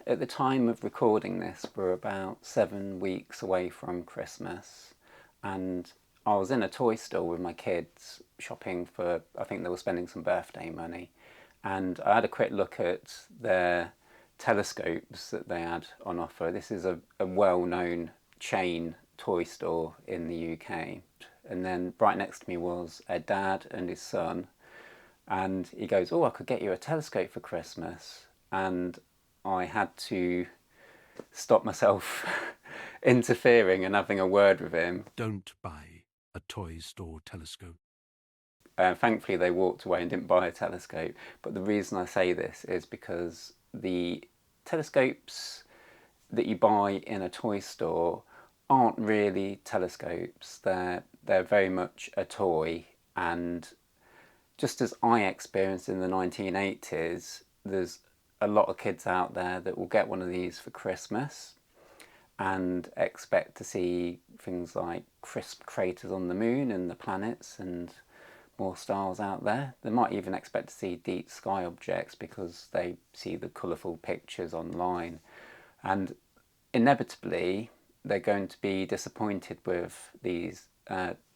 at the time of recording this, we're about 7 weeks away from Christmas, and I was in a toy store with my kids shopping for, I think they were spending some birthday money, and I had a quick look at their telescopes that they had on offer. This is a well-known chain toy store in the UK. And then right next to me was a dad and his son, and he goes, "Oh, I could get you a telescope for Christmas." And I had to stop myself interfering and having a word with him. Don't buy a toy store telescope. Thankfully, they walked away and didn't buy a telescope. But the reason I say this is because the telescopes that you buy in a toy store aren't really telescopes. They're very much a toy, and just as I experienced in the 1980s, there's a lot of kids out there that will get one of these for Christmas and expect to see things like crisp craters on the moon and the planets and more stars out there. They might even expect to see deep sky objects because they see the colourful pictures online. And inevitably, they're going to be disappointed with these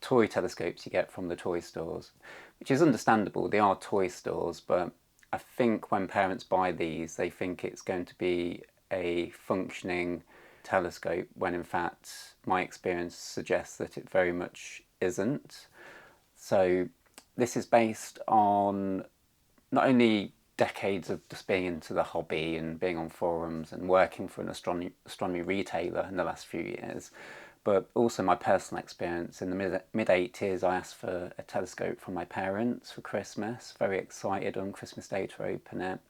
toy telescopes you get from the toy stores, which is understandable. They are toy stores, but I think when parents buy these, they think it's going to be a functioning telescope, when in fact my experience suggests that it very much isn't. So this is based on not only decades of just being into the hobby and being on forums and working for an astronomy retailer in the last few years, but also my personal experience. In the mid-80s, I asked for a telescope from my parents for Christmas, very excited on Christmas Day to open it.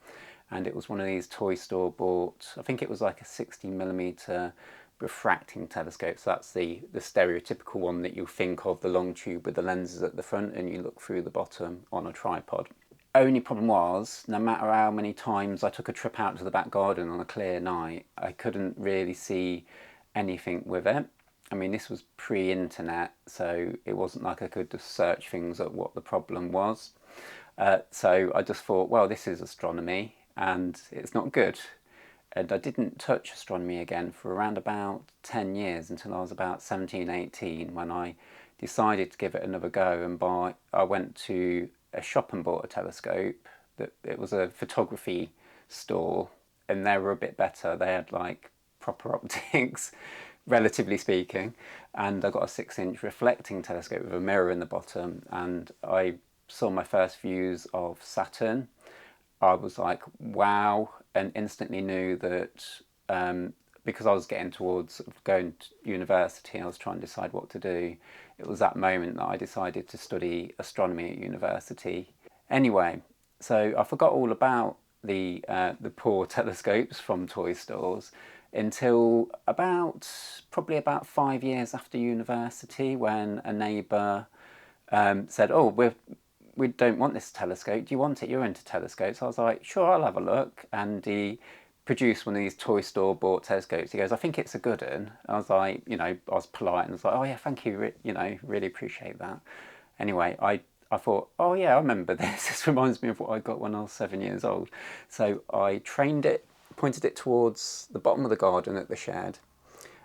And it was one of these toy store bought, I think it was like a 60mm refracting telescope. So that's the stereotypical one that you think of, the long tube with the lenses at the front and you look through the bottom on a tripod. Only problem was, no matter how many times I took a trip out to the back garden on a clear night, I couldn't really see anything with it. I mean, this was pre-internet, so it wasn't like I could just search things at what the problem was. So I just thought, well, this is astronomy and it's not good. And I didn't touch astronomy again for around about 10 years until I was about 17, 18, when I decided to give it another go and I went to a shop and bought a telescope. It was a photography store, and they were a bit better. They had like proper optics, relatively speaking, and I got a 6-inch reflecting telescope with a mirror in the bottom, and I saw my first views of Saturn. I was like, wow, and instantly knew that because I was getting towards going to university, I was trying to decide what to do. It was that moment that I decided to study astronomy at university. Anyway, so I forgot all about the poor telescopes from toy stores until probably about 5 years after university, when a neighbour said, "Oh, we don't want this telescope. Do you want it? You're into telescopes." I was like, "Sure, I'll have a look." And he produced one of these toy store bought telescopes. He goes, "I think it's a good one." I was like, I was polite and I was like, "Oh yeah, thank you, really appreciate that." Anyway, I thought, "Oh yeah, I remember this. This reminds me of what I got when I was 7 years old." So I trained it, pointed it towards the bottom of the garden at the shed,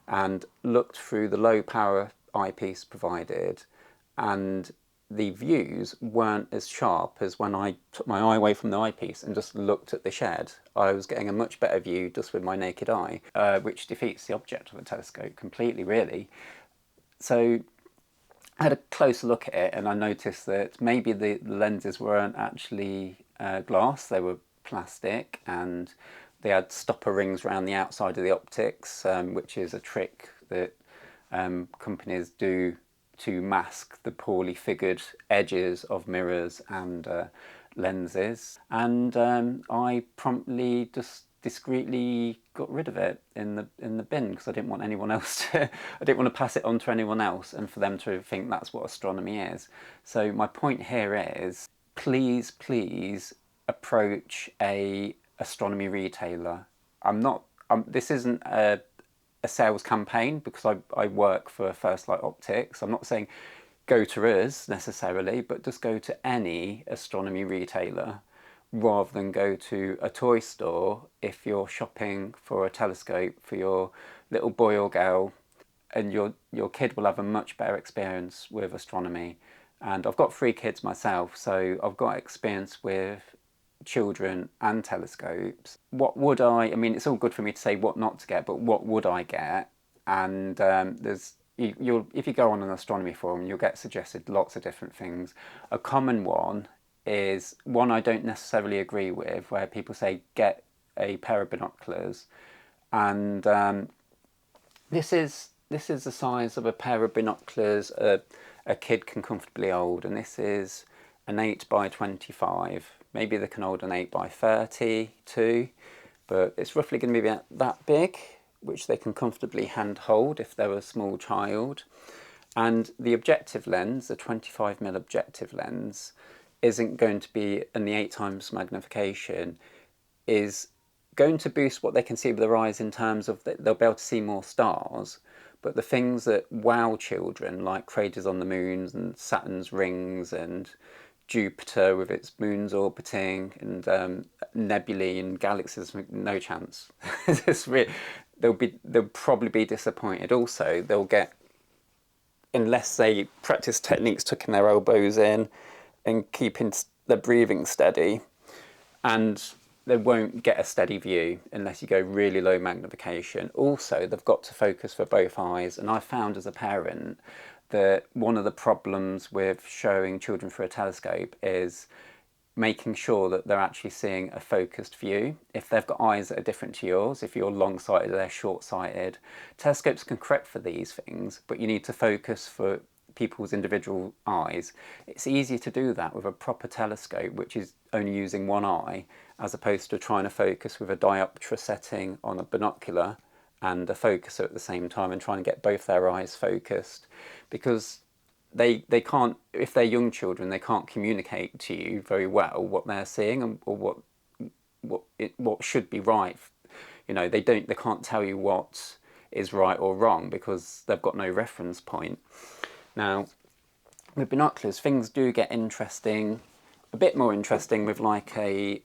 and looked through the low power eyepiece provided, and the views weren't as sharp as when I took my eye away from the eyepiece and just looked at the shed. I was getting a much better view just with my naked eye, which defeats the object of a telescope completely, really. So I had a closer look at it and I noticed that maybe the lenses weren't actually glass, they were plastic, and they had stopper rings around the outside of the optics, which is a trick that companies do to mask the poorly figured edges of mirrors and lenses. And I promptly just discreetly got rid of it in the bin, because I didn't want anyone else to, I didn't want to pass it on to anyone else and for them to think that's what astronomy is. So my point here is, please approach a astronomy retailer. This isn't a sales campaign, because I work for First Light Optics. I'm not saying go to us necessarily, but just go to any astronomy retailer rather than go to a toy store if you're shopping for a telescope for your little boy or girl, and your kid will have a much better experience with astronomy. And I've got 3 kids myself, so I've got experience with children and telescopes. What would I mean, it's all good for me to say what not to get, but what would I get? And if you go on an astronomy forum, you'll get suggested lots of different things. A common one is one I don't necessarily agree with, where people say get a pair of binoculars, and this is the size of a pair of binoculars a kid can comfortably hold, and this is an 8 by 25. Maybe they can hold an 8 by 30 too, but it's roughly going to be about that big, which they can comfortably hand hold if they're a small child. And the objective lens, the 25mm objective lens, isn't going to be, and the 8 times magnification is going to boost what they can see with their eyes in terms of that they'll be able to see more stars. But the things that wow children, like craters on the moons and Saturn's rings and Jupiter with its moons orbiting and nebulae and galaxies, no chance. They'll probably be disappointed. Also, they'll get, unless they practice techniques tucking their elbows in and keeping their breathing steady, and they won't get a steady view unless you go really low magnification. Also, they've got to focus for both eyes, and I found as a parent that one of the problems with showing children through a telescope is making sure that they're actually seeing a focused view. If they've got eyes that are different to yours, if you're long-sighted, they're short-sighted, telescopes can correct for these things, but you need to focus for people's individual eyes. It's easier to do that with a proper telescope, which is only using one eye, as opposed to trying to focus with a diopter setting on a binocular and a focuser at the same time and trying to get both their eyes focused, because they can't, if they're young children, they can't communicate to you very well what they're seeing and or what should be right. You know, they can't tell you what is right or wrong because they've got no reference point. Now, with binoculars, things do get interesting, a bit more interesting with like a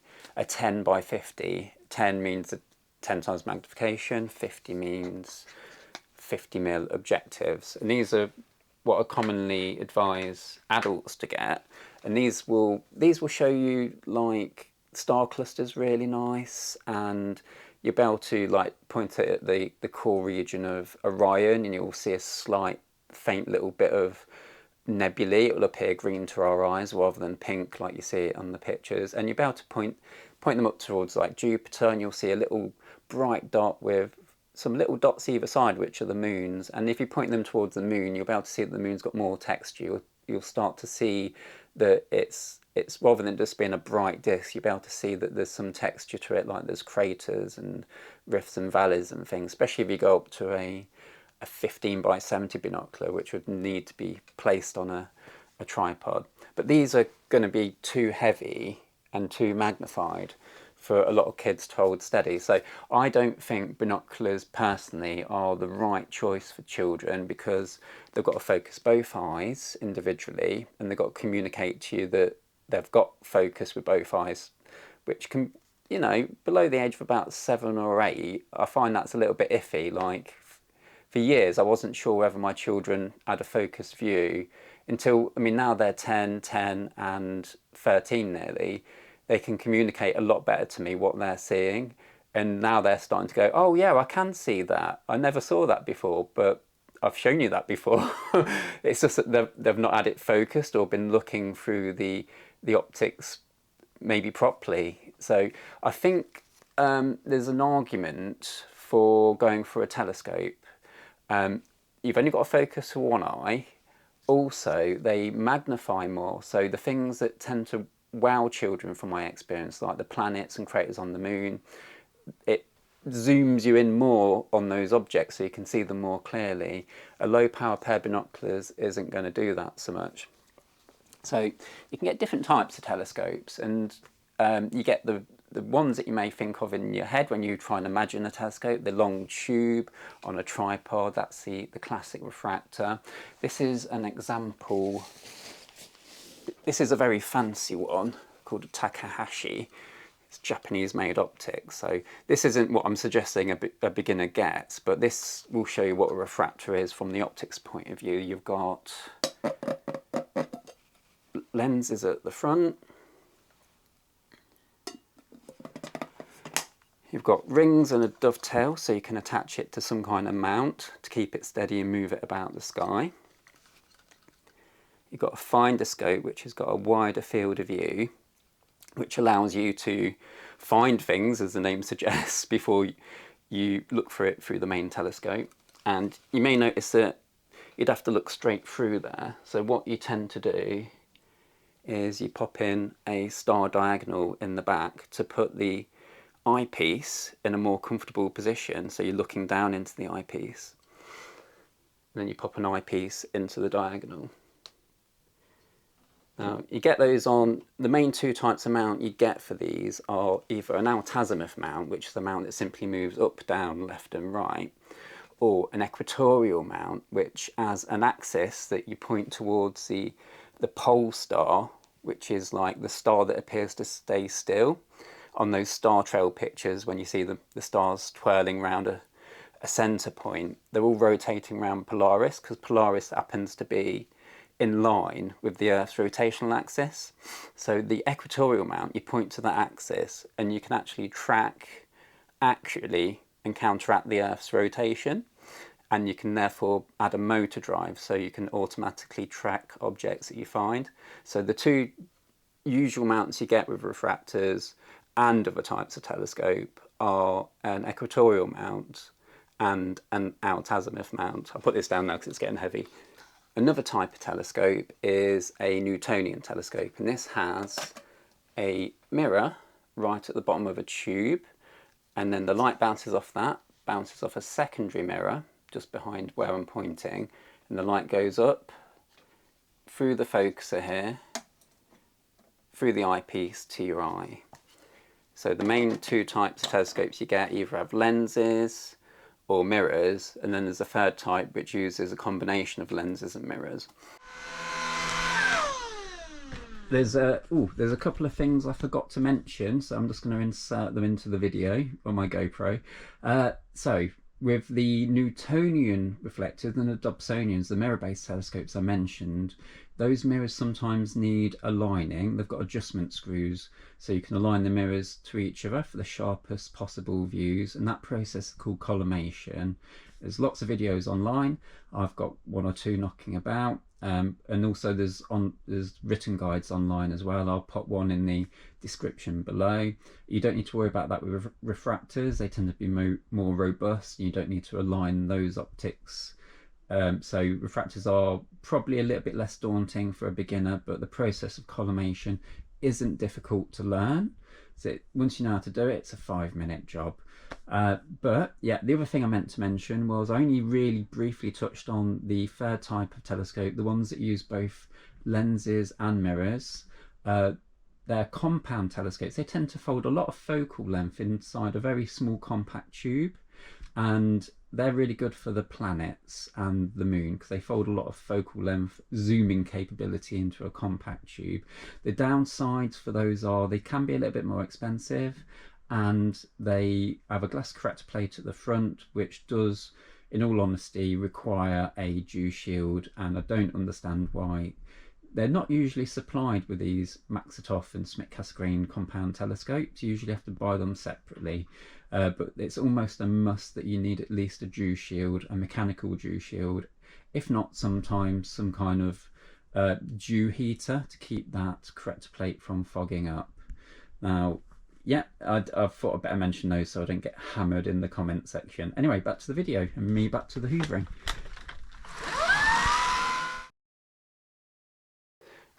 10 by 50. 10 means 10 times magnification, 50 means 50mm objectives, and these are what I commonly advise adults to get. And these will show you like star clusters really nice, and you'll be able to like point it at the core region of Orion, and you'll see a slight faint little bit of nebulae. It will appear green to our eyes rather than pink like you see it on the pictures, and you'll be able to point them up towards like Jupiter, and you'll see a little bright dot with some little dots either side, which are the moons. And if you point them towards the moon, you'll be able to see that the moon's got more texture. You'll start to see that it's rather than just being a bright disk, you'll be able to see that there's some texture to it, like there's craters and rifts and valleys and things, especially if you go up to a 15 by 70 binocular, which would need to be placed on a tripod. But these are going to be too heavy and too magnified for a lot of kids to hold steady. So I don't think binoculars personally are the right choice for children, because they've got to focus both eyes individually, and they've got to communicate to you that they've got focus with both eyes, which can, you know, below the age of about 7 or 8, I find that's a little bit iffy. Like, for years I wasn't sure whether my children had a focused view until, I mean, now they're 10 and 13 nearly. They can communicate a lot better to me what they're seeing, and now they're starting to go, oh yeah, I can see that, I never saw that before, but I've shown you that before. It's just that they've not had it focused or been looking through the optics maybe properly. So I think there's an argument for going for a telescope. You've only got to focus for one eye. Also, they magnify more, so the things that tend to wow children from my experience, like the planets and craters on the moon, it zooms you in more on those objects so you can see them more clearly. A low power pair of binoculars isn't going to do that so much. So you can get different types of telescopes, and you get the ones that you may think of in your head when you try and imagine a telescope, the long tube on a tripod, that's the classic refractor. This is an example. This is a very fancy one called a Takahashi. It's Japanese-made optics. So this isn't what I'm suggesting a beginner gets, but this will show you what a refractor is from the optics point of view. You've got lenses at the front. You've got rings and a dovetail, so you can attach it to some kind of mount to keep it steady and move it about the sky. You've got a finder scope, which has got a wider field of view, which allows you to find things, as the name suggests, before you look for it through the main telescope. And you may notice that you'd have to look straight through there. So what you tend to do is you pop in a star diagonal in the back to put the eyepiece in a more comfortable position, so you're looking down into the eyepiece. And then you pop an eyepiece into the diagonal. Now you get those on, the main two types of mount you get for these are either an alt-azimuth mount, which is the mount that simply moves up, down, left and right, or an equatorial mount, which has an axis that you point towards the pole star, which is like the star that appears to stay still. On those star trail pictures, when you see the stars twirling around a centre point, they're all rotating around Polaris, because Polaris happens to be in line with the Earth's rotational axis. So the equatorial mount, you point to that axis and you can actually track accurately and counteract the Earth's rotation, and you can therefore add a motor drive so you can automatically track objects that you find. So the two usual mounts you get with refractors and other types of telescope are an equatorial mount and an alt-azimuth mount. I'll put this down now because it's getting heavy. Another type of telescope is a Newtonian telescope, and this has a mirror right at the bottom of a tube, and then the light bounces off that, bounces off a secondary mirror just behind where I'm pointing, and the light goes up through the focuser here, through the eyepiece to your eye. So the main two types of telescopes you get either have lenses or mirrors, and then there's a third type which uses a combination of lenses and mirrors. There's a couple of things I forgot to mention, so I'm just going to insert them into the video on my GoPro. So with the Newtonian reflectors and the Dobsonians, the mirror-based telescopes I mentioned, those mirrors sometimes need aligning. They've got adjustment screws, so you can align the mirrors to each other for the sharpest possible views, and that process is called collimation. There's lots of videos online. I've got one or two knocking about, and also there's written guides online as well. I'll pop one in the description below. You don't need to worry about that with refractors. They tend to be more robust. You don't need to align those optics. So refractors are probably a little bit less daunting for a beginner, but the process of collimation isn't difficult to learn. So once you know how to do it, it's a 5-minute job. But yeah, the other thing I meant to mention was I only really briefly touched on the third type of telescope, the ones that use both lenses and mirrors. They're compound telescopes. They tend to fold a lot of focal length inside a very small compact tube, and they're really good for the planets and the moon because they fold a lot of focal length zooming capability into a compact tube. The downsides for those are they can be a little bit more expensive, and they have a glass corrector plate at the front, which does, in all honesty, require a dew shield, and I don't understand why. They're not usually supplied with these Maxitoff and Schmidt-Cassegrain compound telescopes. You usually have to buy them separately, but it's almost a must that you need at least a dew shield, a mechanical dew shield, if not sometimes some kind of dew heater to keep that corrector plate from fogging up. Now, yeah, I thought I'd better mention those so I don't get hammered in the comment section. Anyway, back to the video and me back to the hoovering.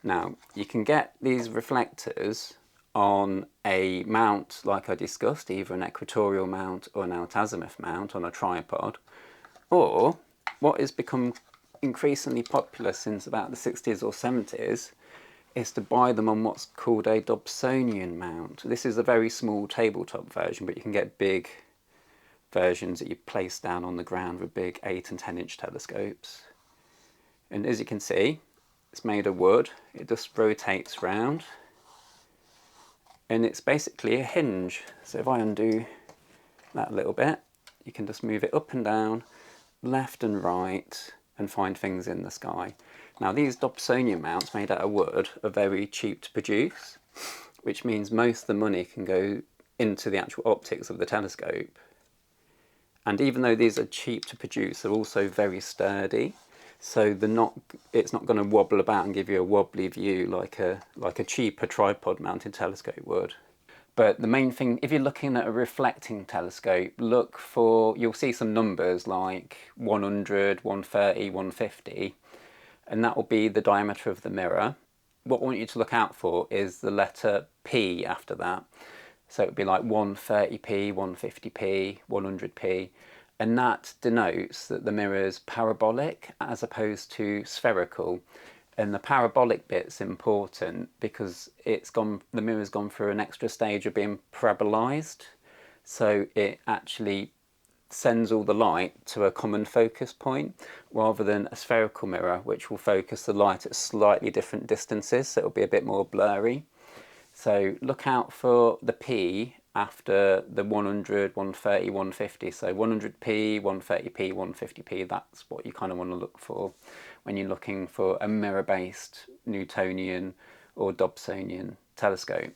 Now, you can get these reflectors on a mount like I discussed, either an equatorial mount or an alt-azimuth mount on a tripod, or what has become increasingly popular since about the 60s or 70s is to buy them on what's called a Dobsonian mount. This is a very small tabletop version, but you can get big versions that you place down on the ground with big 8 and 10-inch telescopes. And as you can see, it's made of wood. It just rotates round. and it's basically a hinge. So if I undo that a little bit, you can just move it up and down, left and right, and find things in the sky. Now these Dobsonian mounts made out of wood are very cheap to produce, which means most of the money can go into the actual optics of the telescope. And even though these are cheap to produce, they're also very sturdy. So it's not going to wobble about and give you a wobbly view like a cheaper tripod mounted telescope would. But the main thing, if you're looking at a reflecting telescope, you'll see some numbers like 100, 130, 150, and that will be the diameter of the mirror. What I want you to look out for is the letter P after that. So it would be like 130p, 150p, 100p, and that denotes that the mirror is parabolic as opposed to spherical. And the parabolic bit's important because the mirror's gone through an extra stage of being parabolized. So it actually sends all the light to a common focus point rather than a spherical mirror, which will focus the light at slightly different distances, so it'll be a bit more blurry. So look out for the P after the 100, 130, 150. So 100p, 130p, 150p, that's what you kind of want to look for when you're looking for a mirror-based Newtonian or Dobsonian telescope.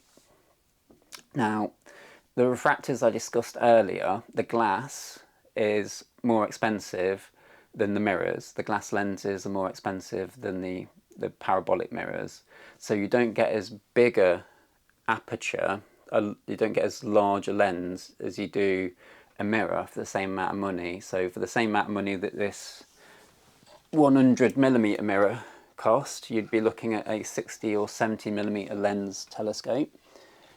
Now, the refractors I discussed earlier, the glass is more expensive than the mirrors. The glass lenses are more expensive than the parabolic mirrors. So you don't get as big a aperture, you don't get as large a lens as you do a mirror for the same amount of money. So for the same amount of money that this 100mm mirror cost, you'd be looking at a 60 or 70mm lens telescope.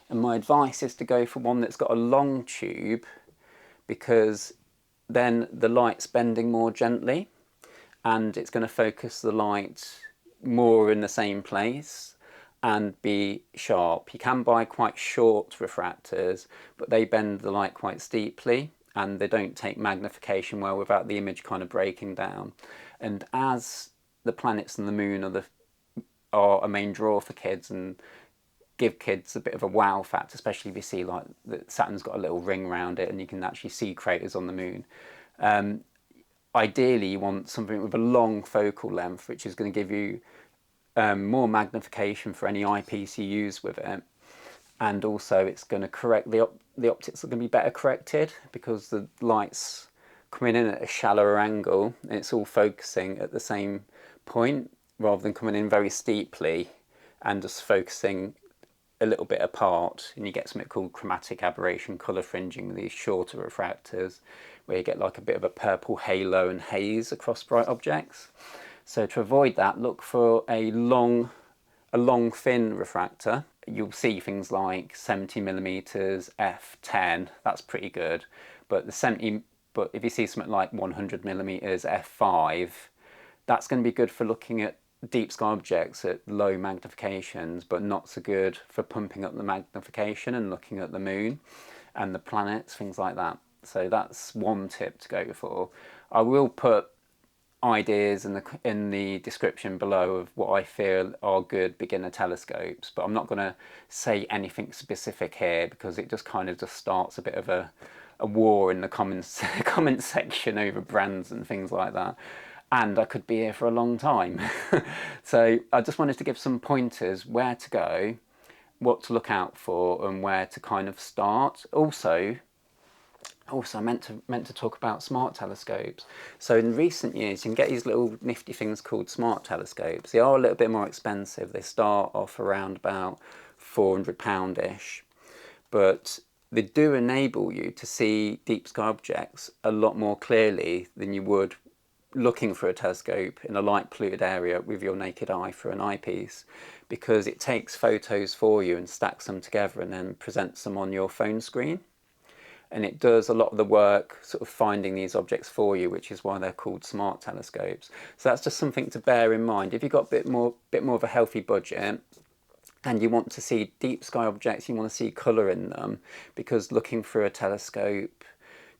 And my advice is to go for one that's got a long tube, because then the light's bending more gently and it's going to focus the light more in the same place and be sharp. You can buy quite short refractors, but they bend the light quite steeply and they don't take magnification well without the image kind of breaking down. And as the planets and the moon are a main draw for kids and give kids a bit of a wow factor, especially if you see like that Saturn's got a little ring around it and you can actually see craters on the moon. Ideally you want something with a long focal length, which is going to give you more magnification for any eyepiece you use with it, and also it's going to correct the optics are going to be better corrected because the light's coming in at a shallower angle and it's all focusing at the same point rather than coming in very steeply and just focusing a little bit apart, and you get something called chromatic aberration, colour fringing with these shorter refractors where you get like a bit of a purple halo and haze across bright objects. So to avoid that, look for a long thin refractor. You'll see things like 70mm f10, that's pretty good, but if you see something like 100mm f5, that's going to be good for looking at deep sky objects at low magnifications, but not so good for pumping up the magnification and looking at the moon and the planets, things like that. So that's one tip to go for. I will put ideas in the description below of what I feel are good beginner telescopes, but I'm not going to say anything specific here because it just kind of just starts a bit of a war in the comment section over brands and things like that. And I could be here for a long time. So I just wanted to give some pointers where to go, what to look out for, and where to kind of start. Also I meant to talk about smart telescopes. So in recent years, you can get these little nifty things called smart telescopes. They are a little bit more expensive. They start off around about £400-ish, but they do enable you to see deep sky objects a lot more clearly than you would looking for a telescope in a light polluted area with your naked eye through an eyepiece, because it takes photos for you and stacks them together and then presents them on your phone screen. And it does a lot of the work sort of finding these objects for you, which is why they're called smart telescopes. So that's just something to bear in mind. If you've got a bit more of a healthy budget and you want to see deep sky objects, you want to see colour in them, because looking through a telescope,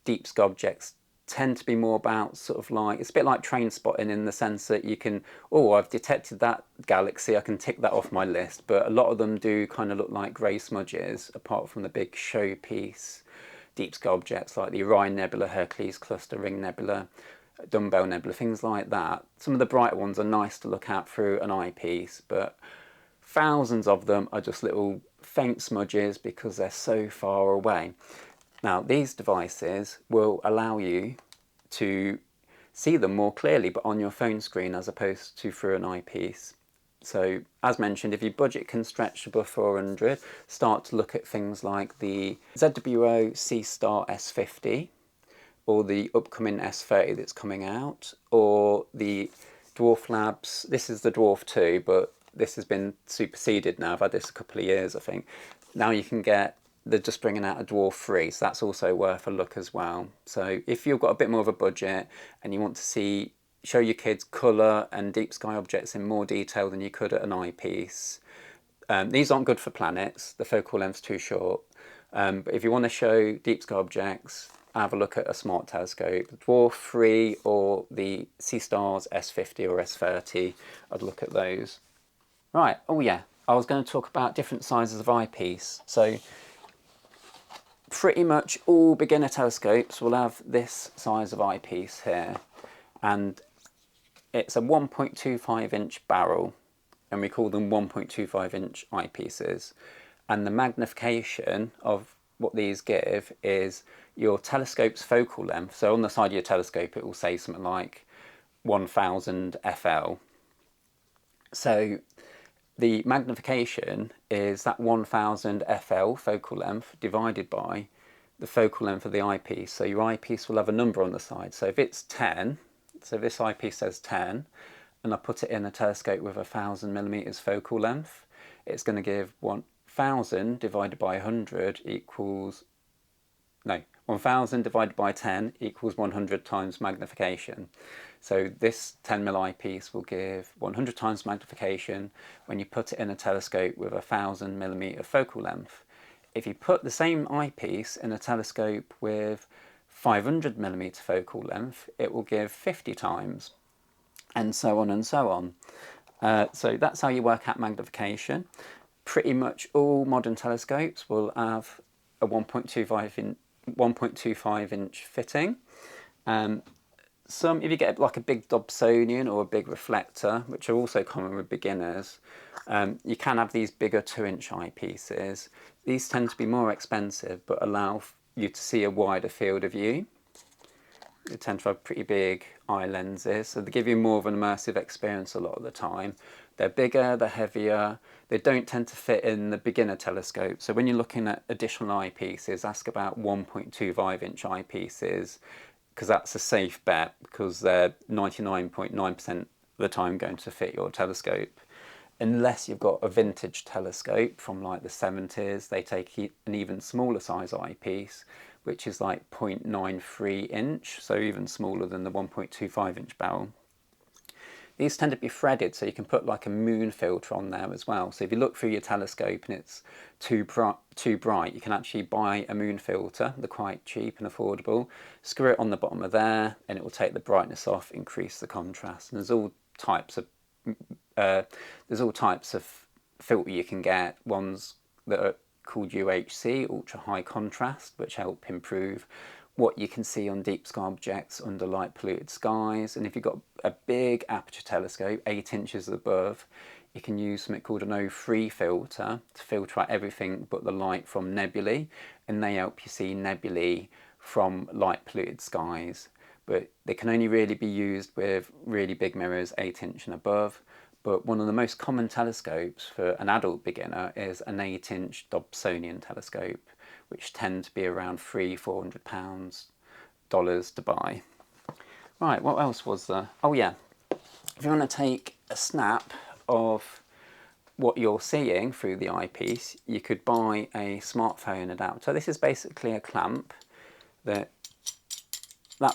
deep sky objects tend to be more about sort of like, it's a bit like train spotting in the sense that you can, oh, I've detected that galaxy, I can tick that off my list, but a lot of them do kind of look like grey smudges, apart from the big showpiece deep sky objects like the Orion Nebula, Hercules Cluster, Ring Nebula, Dumbbell Nebula, things like that. Some of the brighter ones are nice to look at through an eyepiece, but thousands of them are just little faint smudges because they're so far away. Now, these devices will allow you to see them more clearly, but on your phone screen as opposed to through an eyepiece. So, as mentioned, if your budget can stretch above 400, start to look at things like the ZWO C-Star S50, or the upcoming S30 that's coming out, or the Dwarf Labs. This is the Dwarf 2, but this has been superseded now. I've had this a couple of years, I think. Now you can get, they're just bringing out a Dwarf 3, so that's also worth a look as well. So if you've got a bit more of a budget and you want to show your kids colour and deep sky objects in more detail than you could at an eyepiece, these aren't good for planets, the focal length's too short. But if you want to show deep sky objects, have a look at a smart telescope, the Dwarf 3 or the C-Stars S50 or S30, I'd look at those. Right, oh yeah, I was going to talk about different sizes of eyepiece. So pretty much all beginner telescopes will have this size of eyepiece here, and it's a 1.25 inch barrel, and we call them 1.25 inch eyepieces. And the magnification of what these give is your telescope's focal length. So on the side of your telescope it will say something like 1000 FL. So the magnification is that 1000 FL focal length divided by the focal length of the eyepiece. So your eyepiece will have a number on the side. So if it's 10, so this eyepiece says 10, and I put it in a telescope with 1000mm focal length, it's going to give 1000 divided by 100 equals, no, 1000 divided by 10 equals 100 times magnification. So this 10mm eyepiece will give 100 times magnification when you put it in a telescope with 1000mm focal length. If you put the same eyepiece in a telescope with 500mm focal length, it will give 50 times, and so on and so on. So that's how you work out magnification. Pretty much all modern telescopes will have a 1.25 inch fitting. If you get like a big Dobsonian or a big reflector, which are also common with beginners, you can have these bigger 2-inch eyepieces. These tend to be more expensive but allow you to see a wider field of view. They tend to have pretty big eye lenses, so they give you more of an immersive experience a lot of the time. They're bigger, they're heavier, they don't tend to fit in the beginner telescope. So when you're looking at additional eyepieces, ask about 1.25 inch eyepieces, because that's a safe bet, because they're 99.9% of the time going to fit your telescope. Unless you've got a vintage telescope from like the 70s, they take an even smaller size eyepiece, which is like 0.93 inch, so even smaller than the 1.25 inch barrel. These tend to be threaded, so you can put like a moon filter on there as well. So if you look through your telescope and it's too bright, you can actually buy a moon filter. They're quite cheap and affordable. Screw it on the bottom of there, and it will take the brightness off, increase the contrast. And there's all types of filter you can get. Ones that are called UHC, ultra high contrast, which help improve what you can see on deep sky objects under light polluted skies. And if you've got a big aperture telescope, 8 inches above, you can use something called an O3 filter to filter out everything but the light from nebulae, and they help you see nebulae from light polluted skies. But they can only really be used with really big mirrors, 8 inch and above. But one of the most common telescopes for an adult beginner is an 8 inch Dobsonian telescope, which tend to be around £300–400 to buy. Right, what else was there? Oh yeah, if you want to take a snap of what you're seeing through the eyepiece, you could buy a smartphone adapter. This is basically a clamp. That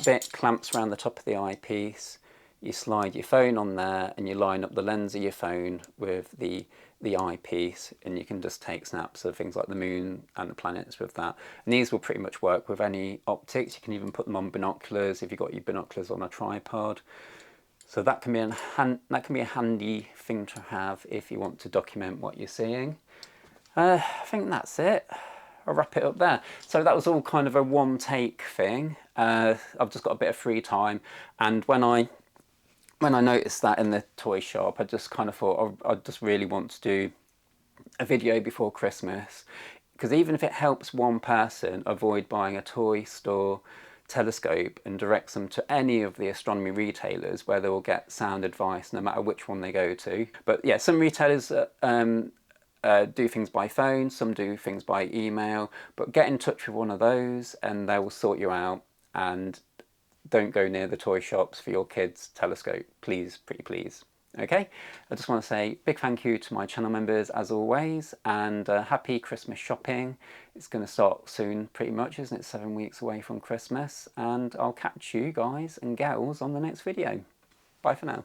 bit clamps around the top of the eyepiece. You slide your phone on there and you line up the lens of your phone with the the eyepiece, and you can just take snaps of things like the moon and the planets with that. And these will pretty much work with any optics. You can even put them on binoculars if you've got your binoculars on a tripod. So that can be a handy thing to have if you want to document what you're seeing. I think that's it. I'll wrap it up there. So that was all kind of a one take thing. I've just got a bit of free time, and when I noticed that in the toy shop, I just kind of thought I just really want to do a video before Christmas, because even if it helps one person avoid buying a toy store telescope and directs them to any of the astronomy retailers where they will get sound advice no matter which one they go to. But yeah, some retailers do things by phone, some do things by email, but get in touch with one of those and they will sort you out. And don't go near the toy shops for your kids' telescope, please, pretty please. Okay, I just want to say big thank you to my channel members as always, and happy Christmas shopping. It's going to start soon pretty much, isn't it? 7 weeks away from Christmas, and I'll catch you guys and gals on the next video. Bye for now.